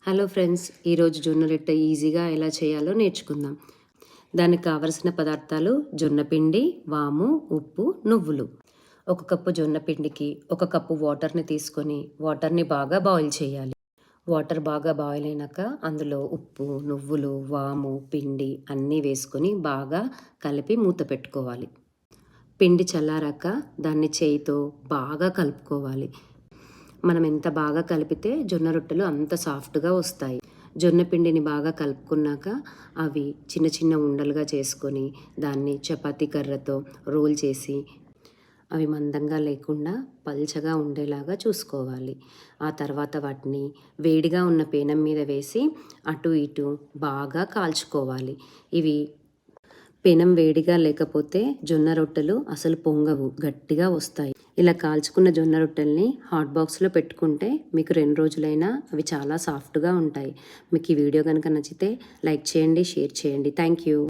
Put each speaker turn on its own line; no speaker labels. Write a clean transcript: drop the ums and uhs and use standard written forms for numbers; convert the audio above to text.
Hello friends, ఈరోజు జొన్న రొట్టె ఈజీగా ఎలా చేయాలో నేర్చుకుందాం. దానికి కావలసిన పదార్థాలు జొన్న పిండి, వాము, ఉప్పు, నువ్వులు. ఒక కప్పు జొన్న పిండికి ఒక కప్పు వాటర్ని తీసుకొని వాటర్ని బాగా బాయిల్ చేయాలి. వాటర్ బాగా బాయిల్ అయినాక అందులో ఉప్పు, నువ్వులు, వాము, పిండి అన్నీ వేసుకొని బాగా కలిపి మూత పెట్టుకోవాలి. పిండి చల్లారాక దాన్ని చేయితో బాగా కలుపుకోవాలి. మనం ఎంత బాగా కలిపితే జొన్న రొట్టెలు అంత సాఫ్ట్గా వస్తాయి. జొన్న పిండిని బాగా కలుపుకున్నాక అవి చిన్న చిన్న ఉండలుగా చేసుకొని దాన్ని చపాతీ కర్రతో రోల్ చేసి అవి మందంగా లేకుండా పల్చగా ఉండేలాగా చూసుకోవాలి. ఆ తర్వాత వాటిని వేడిగా ఉన్న పేనం మీద వేసి అటు ఇటు బాగా కాల్చుకోవాలి. ఇవి పెనం వేడిగా లేకపోతే జొన్న రొట్టెలు అసలు పొంగవు, గట్టిగా వస్తాయి. ఇలా కాల్చుకున్న జొన్న రొట్టెల్ని హాట్ బాక్స్లో పెట్టుకుంటే మీకు 2 రోజులైనా అవి చాలా సాఫ్ట్గా ఉంటాయి. మీకు ఈ వీడియో కనుక నచ్చితే లైక్ చేయండి, షేర్ చేయండి. Thank you.